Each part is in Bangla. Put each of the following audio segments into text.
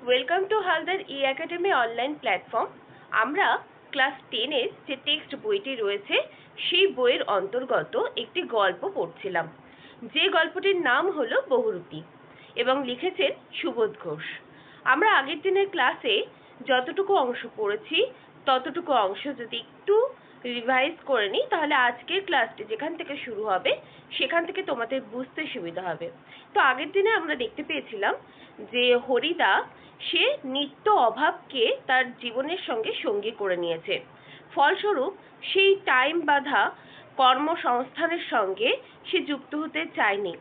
Welcome to Haldar academy online platform. আমরা ক্লাস 10-এর যে টেক্সট বইটি রয়েছে সেই বইয়ের অন্তর্গত একটি গল্প পড়ছিলাম, যে গল্পটির নাম হলো বহুরূপী এবং লিখেছেন সুবোধ ঘোষ। আমরা আগের দিনের ক্লাসে যতটুকু অংশ পড়েছি ততটুকু অংশ যদি একটু রিভাইজ করে নিই, তাহলে আজকের ক্লাসটি যেখান থেকে শুরু হবে সেখান থেকে তোমাদের বুঝতে সুবিধা হবে। তো আগের দিনে আমরা দেখতে পেয়েছিলাম যে হরিদা সে নিত্য অভাবকে তার জীবনের সঙ্গে সঙ্গী করে নিয়েছে। ফলস্বরূপ সেই টাইম বাঁধা কর্মসংস্থানের সঙ্গে সে যুক্ত হতে চায়নি,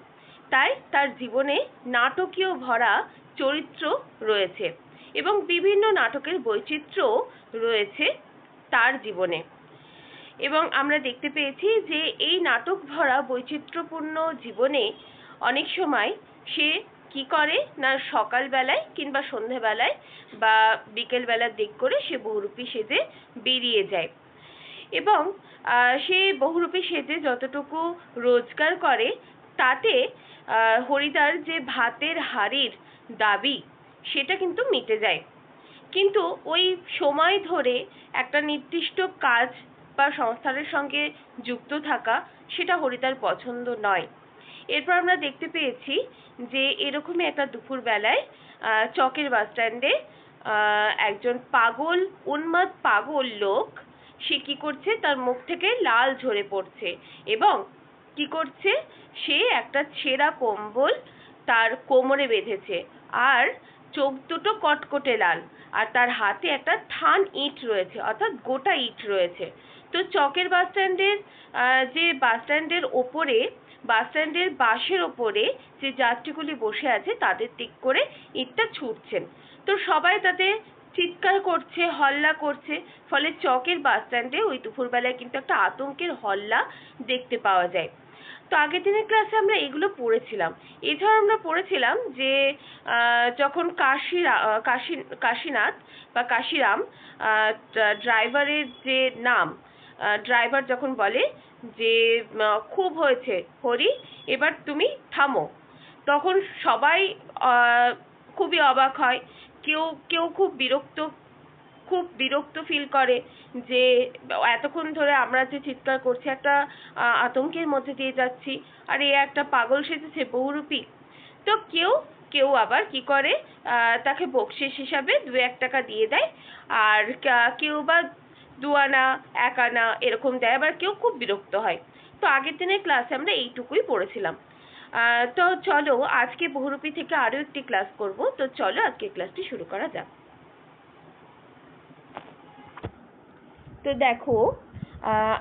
তাই তার জীবনে নাটকীয় ভরা চরিত্র রয়েছে এবং বিভিন্ন নাটকের বৈচিত্র্যও রয়েছে তার জীবনে। এবং আমরা দেখতে পেয়েছি যে এই নাটক ভরা বৈচিত্র্যপূর্ণ জীবনে অনেক সময় সে কি করে না, সকালবেলায় কিংবা সন্ধ্যেবেলায় বা বিকেলবেলার দিক করে সে বহুরূপী সেজে বেরিয়ে যায় এবং সে বহুরূপী সেজে যতটুকু রোজগার করে তাতে হরিদার যে ভাতের হাঁড়ির দাবি সেটা কিন্তু মিটে যায়। কিন্তু ওই সময় ধরে একটা নির্দিষ্ট কাজ বা সংস্থানের সঙ্গে যুক্ত থাকা সেটা হরিদার পছন্দ নয়। এরপর আমরা দেখতে পেয়েছি যে এরকমই একটা দুপুর বেলায় চকের বাস স্ট্যান্ডে একজন উন্মাদ পাগল লোক সে কি করছে, তার মুখ থেকে লাল ঝরে পড়ছে এবং কি করছে, সে একটা ছেঁড়া কম্বল তার কোমরে বেঁধেছে আর চোখ দুটো কটকটে লাল, আর তার হাতে একটা থান ইট রয়েছে, অর্থাৎ গোটা ইট রয়েছে। তো চকের বাস স্ট্যান্ডের ওপরে, বাস স্ট্যান্ডের বাসের ওপরে যে যাত্রীগুলি বসে আছে তাদের দিক করে ইটটা ছুটছেন। তো সবাই তাতে চিৎকার করছে, হল্লা করছে, ফলে চকের বাস স্ট্যান্ডে ওই দুপুরবেলায় কিন্তু একটা আতঙ্কের হল্লা দেখতে পাওয়া যায়। তো আগের দিনের ক্লাসে আমরা এগুলো পড়েছিলাম। এছাড়া আমরা পড়েছিলাম যে যখন কাশীনাথ বা কাশিরাম ড্রাইভারের যে নাম, ড্রাইভার যখন বলে যে খুব হয়েছে হরি, এবার তুমি থামো, তখন সবাই খুবই অবাক হয়। কেউ কেউ খুব বিরক্ত ফিল করে যে এতক্ষণ ধরে আমরা যে চিৎকার করছি, একটা আতঙ্কের মধ্যে দিয়ে যাচ্ছি, আর এ একটা পাগল সেজেছে বহুরূপী। তো কেউ আবার কি করে, তাকে বকশিস হিসাবে 2-1 টাকা দিয়ে দেয়, আর কেউ বা 2 আনা 1 আনা এরকম দেয়, আবার কেউ খুব বিরক্ত হয়। তো আগের দিনের ক্লাসে আমরা এইটুকুই পড়েছিলাম। তো চলো আজকে বহুরূপী থেকে আরো একটি ক্লাস করব। তো চলো আজকে ক্লাসটি শুরু করা যাক। তো দেখো,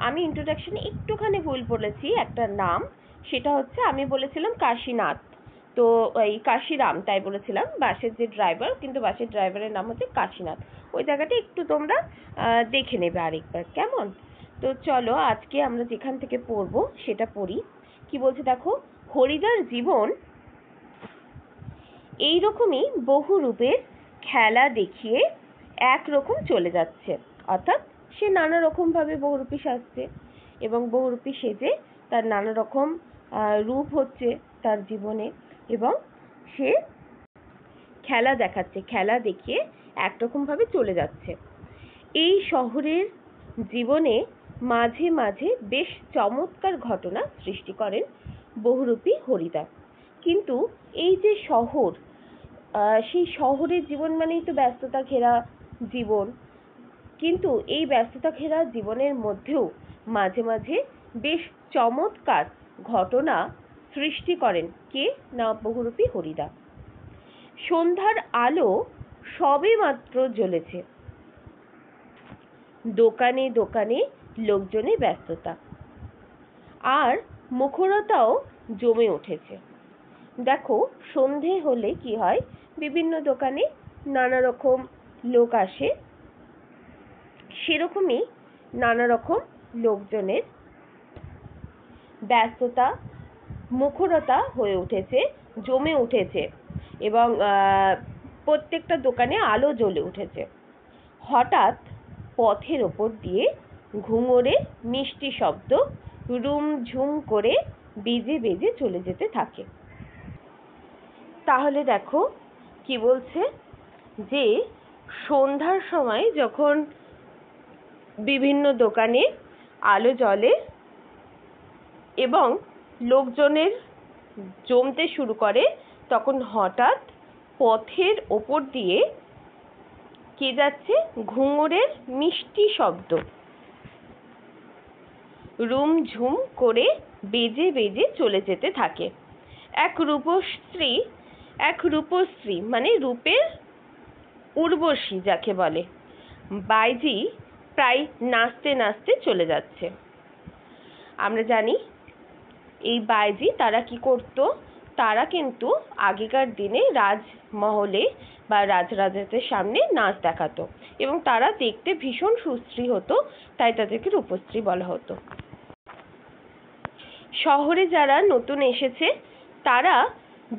আমি ইন্ট্রোডাকশনে একটুখানি ভুল বলেছি একটা নাম, সেটা হচ্ছে আমি বলেছিলাম কাশীনাথ, তো এই কাশিরাম তাই বলেছিলাম, বাসের যে ড্রাইভার, কিন্তু বাসের ড্রাইভারের নাম হচ্ছে কাশীনাথ। ওই জায়গাটা একটু তোমরা দেখে নেবে আরেকবার, কেমন? তো চলো আজকে আমরা যেখান থেকে পড়বো সেটা পড়ি। কি বলছে দেখো, হরিদার জীবন এইরকমই বহু রূপের খেলা দেখিয়ে একরকম চলে যাচ্ছে, অর্থাৎ সে নানা রকম ভাবে বহুরূপী সাজছে এবং বহুরূপী সেজে তার নানা রকম রূপ হচ্ছে তার জীবনে, এবং সে খেলা দেখাচ্ছে, খেলা দেখিয়ে একরকম ভাবে চলে যাচ্ছে। এই শহরের জীবনে মাঝে মাঝে বেশ চমৎকার ঘটনা সৃষ্টি করেন বহুরূপী হরিদা। কিন্তু এই যে শহর, সেই শহরের জীবন মানেই তো ব্যস্ততা ঘেরা জীবন, কিন্তু এই ব্যস্ততা ঘেরা জীবনের মধ্যেও মাঝে মাঝে বেশ চমৎকার ঘটনা সৃষ্টি করেন কে না, বহুরূপী হরিদা। সন্ধ্যার আলো সবে মাত্র জ্বলেছে, দোকানে দোকানে লোকজনের ব্যস্ততা আর মুখরতাও জমে উঠেছে। দেখো, সন্ধে হলে কি হয়, বিভিন্ন দোকানে নানা রকম লোক আসে, সেরকমই নানা রকম লোকজনের ব্যস্ততা, মুখরতা হয়ে উঠেছে, জমে উঠেছে এবং প্রত্যেকটা দোকানে আলো জ্বলে উঠেছে। হঠাৎ পথের ওপর দিয়ে ঘুঙুরে মিষ্টি শব্দ রুমঝুম করে বেজে বেজে চলে যেতে থাকে। তাহলে দেখো কি বলছে, যে সন্ধ্যার সময় যখন বিভিন্ন দোকানে আলো জ্বলে এবং লোকজনের জমতে শুরু করে, তখন হঠাৎ পথের ওপর দিয়ে কে যাচ্ছে, ঘুঙুরের মিষ্টি শব্দ রুমঝুম করে বেজে বেজে চলে যেতে থাকে। এক রূপশ্রী মানে রূপের উর্বশী যাকে বলে, বাইজি প্রায় নাচতে নাচতে চলে যাচ্ছে। আমরা জানি এই বাইজি তারা কি করত, তারা কিন্তু আগেকার দিনে রাজমহলে বা রাজরাজাদের সামনে নাচ দেখাতো এবং তারা দেখতে ভীষণ সুশ্রী হতো, তাই তাদেরকে রূপশ্রী বলা হতো। শহরে যারা নতুন এসেছে তারা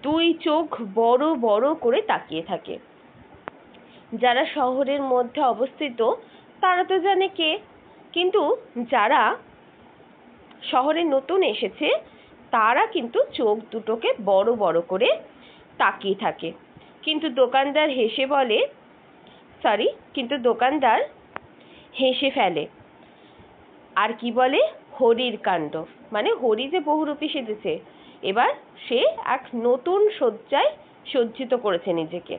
দুই চোখ বড় বড় করে তাকিয়ে থাকে। যারা শহরের মধ্যে অবস্থিত তারা তো জানে কে, কিন্তু যারা শহরে নতুন এসেছে তারা কিন্তু চোখ দুটোকে বড় বড় করে তাকিয়ে থাকে। কিন্তু দোকানদার হেসে ফেলে আর কি বলে, হরির কাণ্ড, মানে হরি যে বহুরূপী সেজেছে, এবার সে এক নতুন সজ্জায় সজ্জিত করেছে নিজেকে।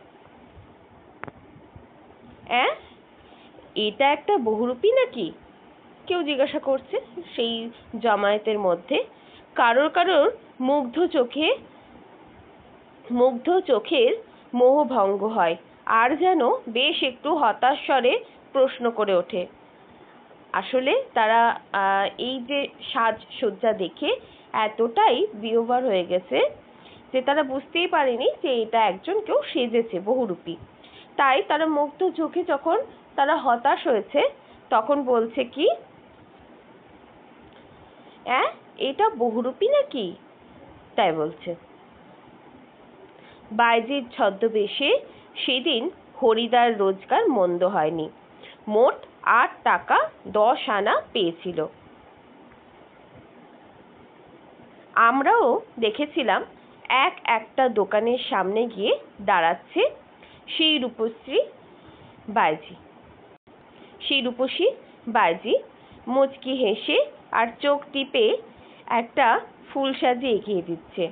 এটা একটা বহুরূপী নাকি, কেউ জিজ্ঞাসা করছে সেই জমায়েতের মধ্যে। কারোর মুগ্ধ চোখের মোহভঙ্গ হয় আর যেন বেশ একটু হতাশ স্বরে প্রশ্ন করে ওঠে। আসলে তারা এই যে সাজসজ্জা দেখে এতটাই বিহ্বল হয়ে গেছে যে তারা বুঝতেই পারেনি যে এটা একজন কেউ সেজেছে বহুরূপী। তাই তারা মুগ্ধ চোখে যখন তারা হতাশ হয়েছে তখন বলছে কি, এটা বহুরূপী নাকি, তাই বলছে। বাইজির ছদ্মবেশে সেদিন হরিদার রোজগার মন্দ হয়নি, মোট 8 টাকা 10 আনা পেয়েছিল। আমরাও দেখেছিলাম একটা দোকানের সামনে গিয়ে দাঁড়াচ্ছে সেই রূপসী বাইজি মুচকি হেসে আর চোখ টিপে একটা ফুল সাজিয়ে এগিয়ে দিচ্ছে।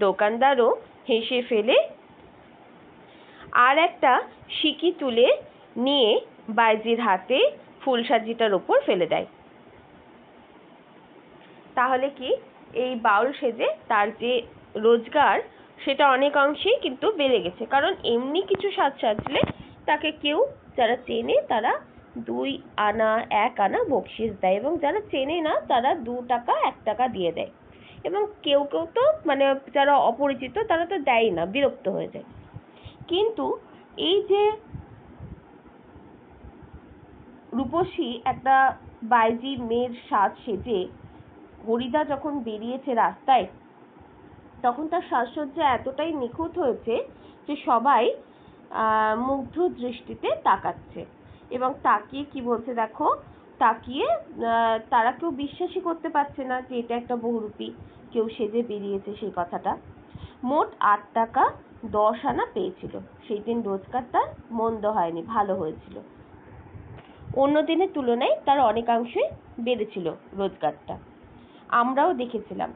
দোকানদারও হেসে ফেলে আর একটা সিকি তুলে নিয়ে বাইজির হাতে ফুলসাজিটার উপর ফেলে দেয়। তাহলে কি এই বাউল সেজে তার যে রোজগার সেটা অনেকাংশেই কিন্তু বেড়ে গেছে, কারণ এমনি কিছু সাজলে তাকে কেউ যারা চেনে তারা 2 আনা 1 আনা বকশিশ দেয় এবং যারা চেনে না তারা 2 টাকা 1 টাকা দিয়ে দেয়, এবং কেউ তো মানে যারা অপরিচিত তারা তো দেয় না, বিরক্ত হয়ে যায়। কিন্তু এই যে রূপসী একটা বাইজি মেয়ের সাজ সেজে হরিদা যখন বেরিয়েছে রাস্তায়, তখন তার সাজসজ্জা এতটাই নিখুঁত হয়েছে যে সবাই মুগ্ধ দৃষ্টিতে তাকাচ্ছে এবং তাকিয়ে কি বলছে দেখো, তাকিয়ে তারা কেউ বিশ্বাসই করতে পারছে না যে এটা একটা বহুরূপী কেউ সেজে বেরিয়েছে সেই কথাটা। মোট 8 টাকা 10 আনা পেয়েছিল। সেই দিন রোজগার তার মন্দ হয়নি, ভালো হয়েছিল। অন্য দিনের তুলনায় তার অনেকাংশে বেড়েছিল রোজগারটা। আমরাও দেখেছিলাম,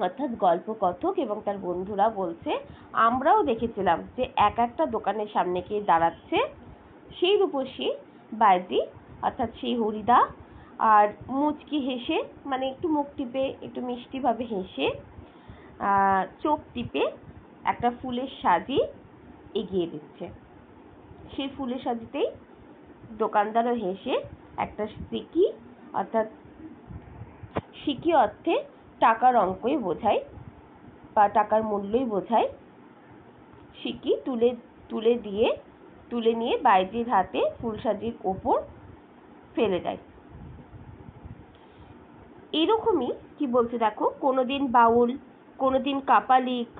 অর্থাৎ গল্প কথক এবং তার বন্ধুরা বলছে, আমরাও দেখেছিলাম যে একটা দোকানের সামনে গিয়ে দাঁড়াচ্ছে সেই রূপসী বাইজি, অর্থাৎ সেই হরিদা, আর মুচকি হেসে মানে একটু মুখ টিপে একটু মিষ্টিভাবে হেসে চোখ টিপে একটা ফুলের সাজি এগিয়ে দিচ্ছে। সেই ফুলের সাজিতেই দোকানদারও হেসে একটা সিকি, অর্থাৎ সিকি অর্থে টাকার অঙ্কই বোঝায় বা টাকার মূল্যই বোঝায়, সিকি তুলে নিয়ে বাইজির হাতে ফুলসাজির ওপর ফেলে দেয়। এরকমই কি বলছে দেখো, কোনোদিন বাউল, কোনোদিন কাপালিক,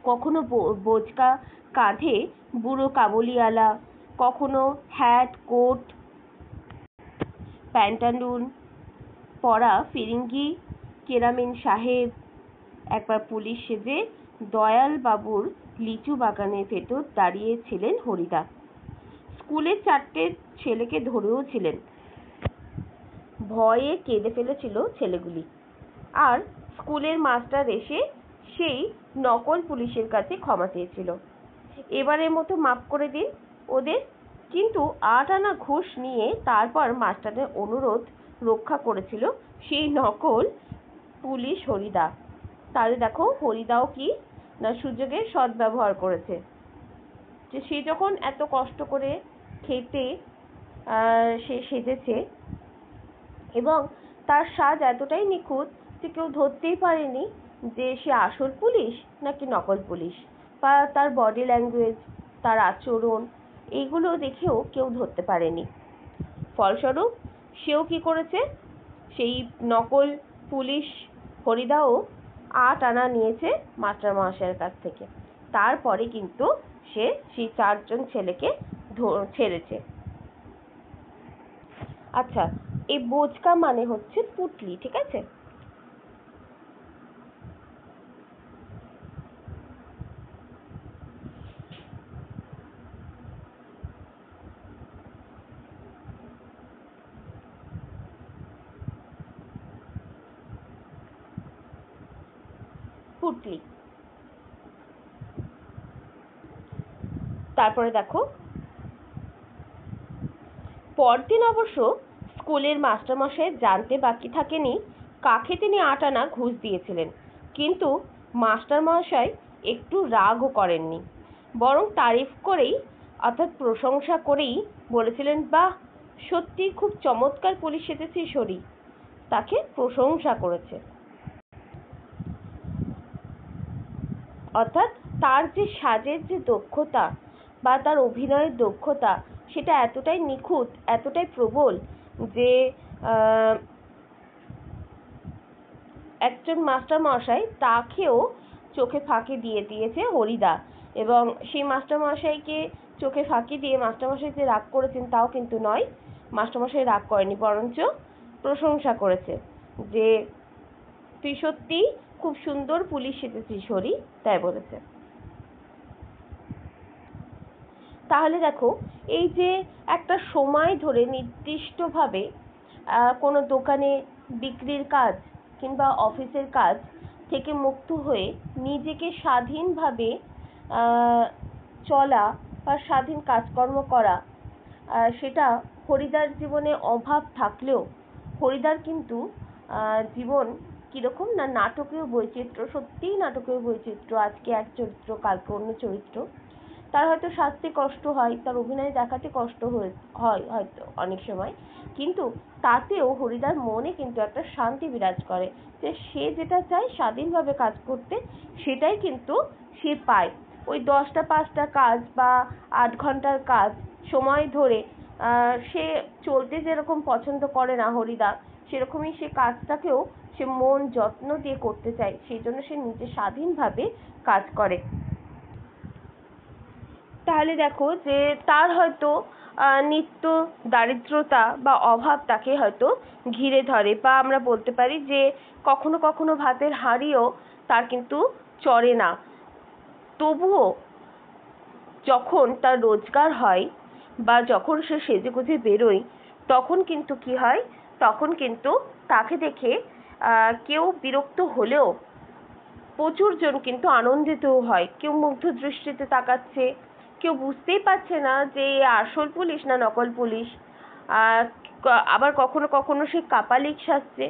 কখনো বোচকা কাঁধে বুড়ো কাবুলিওয়ালা, কখনো হ্যাট কোট প্যান্টালুন পরা ফিরিঙ্গি কেরামিন সাহেব, একবার পুলিশ সেজে দয়াল বাবুর লিচু বাগানের ভেতর দাঁড়িয়েছিলেন হরিদা। স্কুলের 4টে ছেলেকে ধরেও ছিলেন। ভয়ে কেঁদে ফেলেছিল ছেলেগুলি। আর স্কুলের মাস্টার এসে সেই নকল পুলিশের কাছে ক্ষমা চেয়েছিল। এবারের মতো মাফ করে দিন ওদের। কিন্তু 8 আনা ঘুষ নিয়ে তারপর মাস্টারের অনুরোধ রক্ষা করেছিল সেই নকল পুলিশ হরিদা। তাহলে দেখো হরিদাও কি না সুযোগের সদ্ব্যবহার করেছে। যে সে যখন এত কষ্ট করে খেতে সে সেজেছে এবং তার সাজ এতটাই নিখুঁত যে কেউ ধরতেই পারেনি যে সে আসল পুলিশ নাকি নকল পুলিশ, বা তার বডি ল্যাঙ্গুয়েজ, তার আচরণ, এইগুলো দেখেও কেউ ধরতে পারেনি। ফলস্বরূপ সেও কি করেছে, সেই নকল পুলিশ হরিদাও 8 আনা নিয়েছে মাস্টার মহাশয়ের কাছ থেকে। তারপরে কিন্তু সে সেই 4 জন ছেলেকে ছেড়েছে। আচ্ছা, এই বোচকা মানে হচ্ছে পুটলি, ঠিক আছে? পুটলি। তারপরে দেখো, পরদিন অবশ্য স্কুলের মাস্টারমশাই জানতে বাকি থাকেনি কাকে তিনি 8 আনা ঘুষ দিয়েছিলেন। কিন্তু মাস্টারমশাই একটু রাগও করেননি, বরং তারিফ করেই অর্থাৎ প্রশংসা করেই বলেছিলেন, বাহ, সত্যি খুব চমৎকার পুলিশ সেজেছিস হরি। তাকে প্রশংসা করেছে। অর্থাৎ তার যে সাজের যে দক্ষতা বা তার অভিনয়ের দক্ষতা সেটা এতটাই নিখুঁত, এতটাই প্রবল যে একজন মাস্টার মশাই তাকেও চোখে ফাঁকি দিয়ে দিয়েছে হরিদা। এবং সেই মাস্টার মশাইকে চোখে ফাঁকি দিয়ে মাস্টারমশাই যে রাগ করেছেন তাও কিন্তু নয়, মাস্টারমশাই রাগ করেনি, বরঞ্চ প্রশংসা করেছে যে তুই সত্যি খুব সুন্দর পুলিশ সেজেছিস হরি, তাই বলেছে। তাহলে দেখো, এই যে একটা সময় ধরে নির্দিষ্টভাবে কোনো দোকানে বিক্রির কাজ কিংবা অফিসের কাজ থেকে মুক্ত হয়ে নিজেকে স্বাধীনভাবে চলা বা স্বাধীন কাজকর্ম করা, সেটা হরিদার জীবনে অভাব থাকলেও হরিদার কিন্তু জীবন কীরকম না নাটকীয় বৈচিত্র্য, সত্যিই নাটকীয় বৈচিত্র্য। আজকে এক চরিত্র, কালকে অন্য চরিত্র। তার হয়তো শাস্তি কষ্ট হয়, তার অভিনয় দেখাতে কষ্ট হয় হয়তো অনেক সময়, কিন্তু তাতেও হরিদার মনে কিন্তু একটা শান্তি বিরাজ করে যে সে যেটা চায় স্বাধীনভাবে কাজ করতে, সেটাই কিন্তু সে পায়। ওই 10টা 5টা কাজ বা 8 ঘন্টার কাজ সময় ধরে সে চলতে যেরকম পছন্দ করে না হরিদা, সেরকমই সে কাজটাকেও সে মন যত্ন দিয়ে করতে চায়, সেই জন্য সে নিজে স্বাধীনভাবে কাজ করে। তাহলে দেখো যে তার হয়তো নিত্য দারিদ্রতা বা অভাব তাকে হয়তো ঘিরে ধরে, বা আমরা বলতে পারি যে কখনো কখনো ভাতের হাঁড়িও তার কিন্তু চড়ে না। তবুও যখন তার রোজগার হয় বা যখন সে সেজেগুজে বেরোয়, তখন কিন্তু কি হয়, তখন কিন্তু তাকে দেখে কেউ বিরক্ত হলেও প্রচুর জন কিন্তু আনন্দিতও হয়। কেউ মুগ্ধ দৃষ্টিতে তাকাচ্ছে, কেউ বুঝতেই পারছে না যে আসল পুলিশ না নকল পুলিশ। আবার কখনো কখনো সে কাপালিক সাজছে,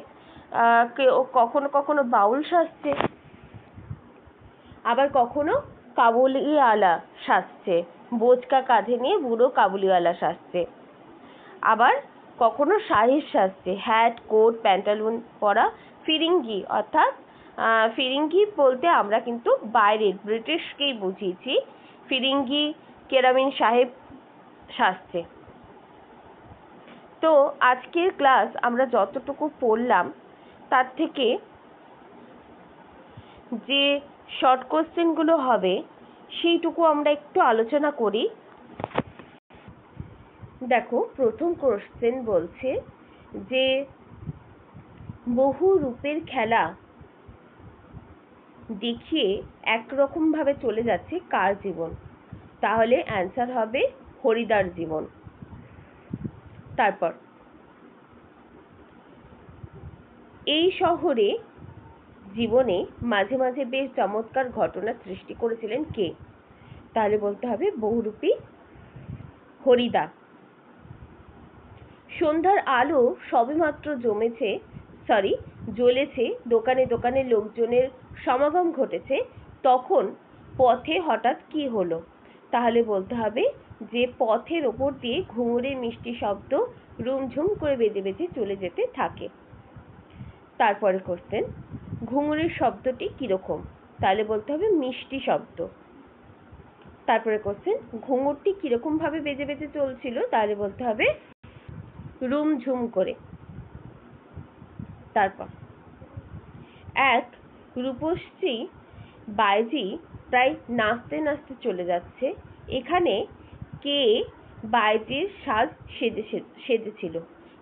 কেউ কখনো কখনো বাউল সাজছে, আবার কখনো কাবুলিওয়ালা সাজছে, বোচকা কাঁধে নিয়ে বুড়ো কাবুলিওয়ালা সাজছে, আবার কখনো সাহেব সাজছে, হ্যাট কোট প্যান্টালুন পরা ফিরিঙ্গি। অর্থাৎ ফিরিঙ্গি বলতে আমরা কিন্তু বাইরের ব্রিটিশকেই বুঝিয়েছি, ফিরিঙ্গি কেরামিন সাহেব সাজছে। তো আজকের ক্লাস আমরা যতটুকু পড়লাম তার থেকে যে শর্ট কোশ্চেনগুলো হবে সেইটুকু আমরা একটু আলোচনা করি। দেখো, প্রথম কোশ্চেন বলছে যে বহু রূপের খেলা দেখিয়ে একরকমভাবে চলে যাচ্ছে কার জীবন? তাহলে অ্যান্সার হবে হরিদার জীবন। তারপর এই শহরে জীবনে মাঝে মাঝে বেশ চমৎকার ঘটনা সৃষ্টি করেছিলেন কে? তাহলে বলতে হবে বহুরূপী হরিদা। সন্ধ্যার আলো সবেমাত্র জ্বলেছে, দোকানে দোকানে লোকজনের সমাগম ঘটেছে, তখন পথে হঠাৎ কি হলো? তাহলে বলতে হবে যে পথের ওপর দিয়ে ঘুঙুরের মিষ্টি শব্দ রুমঝুম করে বেজে বেজে চলে যেতে থাকে। তারপরে কোশ্চেন, ঘুঙুরের শব্দটি কিরকম? তাহলে বলতে হবে মিষ্টি শব্দ। তারপরে কোশ্চেন, ঘুঙুরটি কিরকম ভাবে বেজে বেজে চলছিল? তাহলে বলতে হবে রুমঝুম করে। তারপর এক রূপসী বাঈজি প্রায় নাচতে নাচতে চলে যাচ্ছে, এখানে কে বাঈজির সাজ সেজেছিল?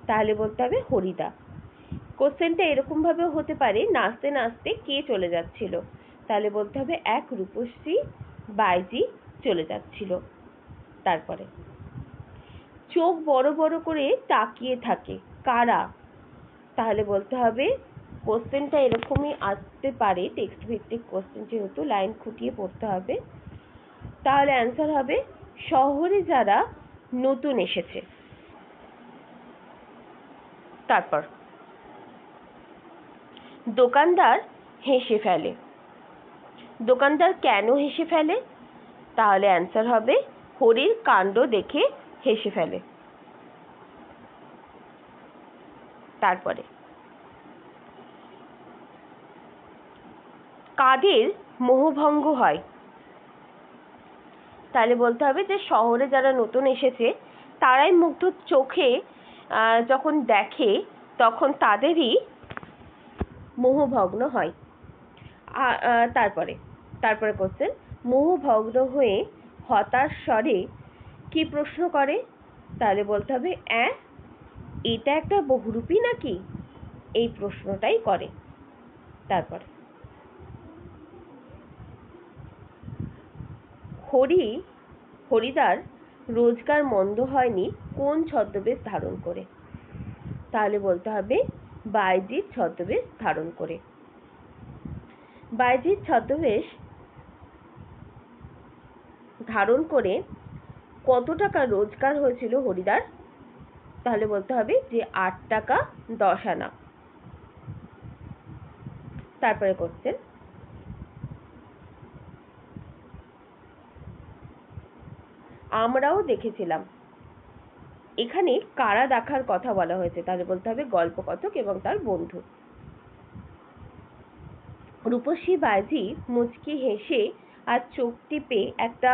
তাহলে বলতে হবে হরিদা। কোশ্চেনটা এরকম ভাবেও হতে পারে, নাচতে নাচতে কে চলে যাচ্ছিল? তাহলে বলতে হবে এক রূপসী বাঈজি চলে যাচ্ছিল। তারপরে চোখ বড় বড় করে তাকিয়ে থাকে কারা? তাহলে বলতে হবে, কোশ্চেনটা এরকমই আসতে পারে, টেক্সট ভিত্তিক কোশ্চেন যেহেতু লাইন খুঁটিয়ে পড়তে হবে। তাহলে অ্যান্সার হবে শহরে যারা নতুন এসেছে। তারপর দোকানদার হেসে ফেলে। দোকানদার কেন হেসে ফেলে? তাহলে অ্যান্সার হবে হরির কাণ্ড দেখে হেসে ফেলে। তারপরে কাদের মোহভঙ্গ হয়? তাহলে বলতে হবে যে শহরে যারা নতুন এসেছে তারাই মুগ্ধ চোখে যখন দেখে তখন তাদেরই মোহভগ্ন হয়। তারপরে কোশ্চেন, মোহভগ্ন হয়ে হতাশ স্বরে কি প্রশ্ন করে? তাহলে বলতে হবে এটা একটা বহুরূপী নাকি? এই প্রশ্নটাই করে। তারপরে হরিদার রোজগার মন্দ হয়নি কোন ছদ্মবেশ ধারণ করে? তাহলে বলতে হবে বাঈজির ছদ্মবেশ ধারণ করে। বাঈজির ছদ্মবেশ ধারণ করে কত টাকা রোজগার হয়েছিল হরিদার? তাহলে বলতে হবে যে 8 টাকা 10 আনা। তারপরে কোশ্চেন, আমরাও দেখেছিলাম, এখানে কারা দেখার কথা বলা হয়েছে? তাহলে বলতে হবে গল্পকথক এবং তার বন্ধু। রূপসী বাঈজি মুচকি হেসে আর চোখ টিপে একটা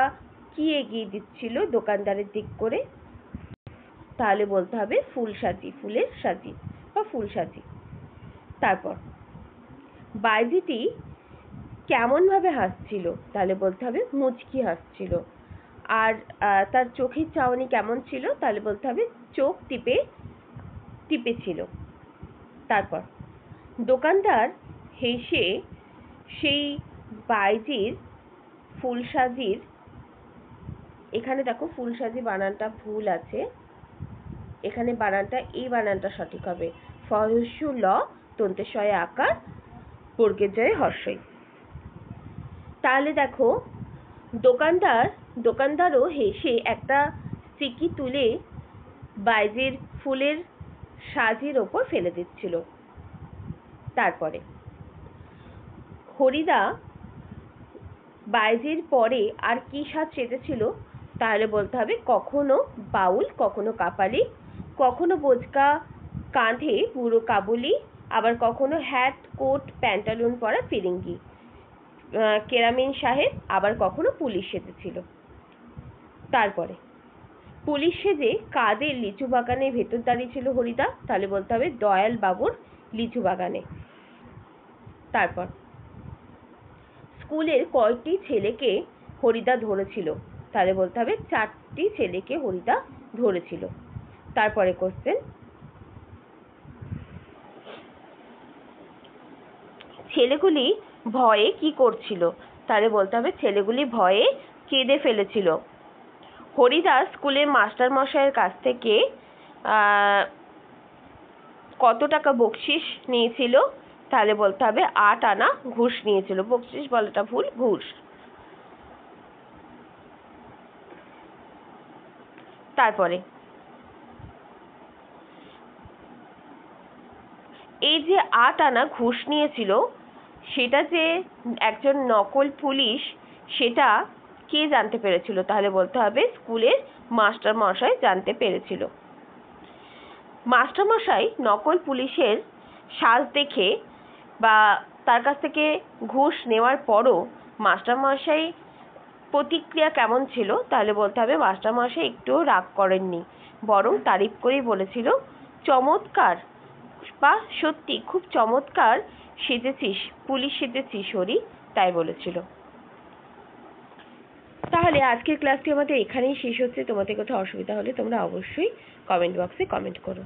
কি এগিয়ে দিচ্ছিল দোকানদারের দিক করে? তাহলে বলতে হবে ফুলের সাজি বা ফুল সাজি। তারপর বাঈজিটি কেমন ভাবে হাসছিল? তাহলে বলতে হবে মুচকি হাসছিল। আর তার চোখের চাহনি কেমন ছিল? তাহলে বলতে হবে চোখ টিপে ছিল। তারপর দোকানদার হেসে সেই বাঈজির ফুলসাজির, এখানে দেখো ফুলসাজি বানানটা ভুল আছে, এখানে এই বানানটা সঠিক হবে, ফ ল তন্তেশয়ে আকার বর্গের জয়ে হর্ষই। তাহলে দেখো দোকানদারও হেসে একটা সিকি তুলে বাঈজির ফুলের সাজির ওপর ফেলে দিচ্ছিল। তারপরে হরিদা বাঈজির পরে আর কি সাজ সেজেছিল? তাহলে বলতে হবে কখনো বাউল, কখনো কাপালি, কখনো বোচকা কাঁধে পুরো কাবুলি, আবার কখনো হ্যাট কোট প্যান্টালুন পরা ফিরিঙ্গি কেরামিন সাহেব, আবার কখনো পুলিশ সেজেছিল। তারপরে পুলিশ সেজে কাদের লিচু বাগানের ভেতর দাঁড়িয়ে ছিল হরিদা? তাহলে বলতে হবে দয়াল বাবুর লিচু বাগানে। তারপর স্কুলের কয়টি ছেলেকে হরিদা ধরেছিল? তাহলে বলতে হবে 4টি ছেলেকে হরিদা ধরেছিল। তারপরে কোশ্চেন, ছেলেগুলি ভয়ে কি করছিল? তাহলে বলতে হবে ছেলেগুলি ভয়ে কেঁদে ফেলেছিল। হরিদাস স্কুলের মাস্টার মশাইয়ের কাছ থেকে কত টাকা বকশিস নিয়েছিল? তাহলে বলতে হবে 8 আনা ঘুষ নিয়েছিল। বকশিস বলাটা ভুল, ঘুষ। তারপরে এই যে 8 আনা ঘুষ নিয়েছিল, সেটা যে একজন নকল পুলিশ, সেটা কে জানতে পেরেছিল? তাহলে বলতে হবে স্কুলের মাস্টার মশাই জানতে পেরেছিল। মাস্টার মশাই নকল পুলিশের সাজ দেখে বা তার কাছ থেকে ঘুষ নেওয়ার পরও মাস্টার মশাই প্রতিক্রিয়া কেমন ছিল? তাহলে বলতে হবে মাস্টার মশাই একটুও রাগ করেননি, বরং তারিফ করেই বলেছিল, চমৎকার, বা সত্যি খুব চমৎকার সেজেছিস, পুলিশ সেজেছিস হরি, তাই বলেছিল। তাহলে আজকের ক্লাসটি আমাদের এখানেই শেষ হচ্ছে। তোমাদের কোথাও অসুবিধা হলে তোমরা অবশ্যই কমেন্ট বক্সে কমেন্ট করো।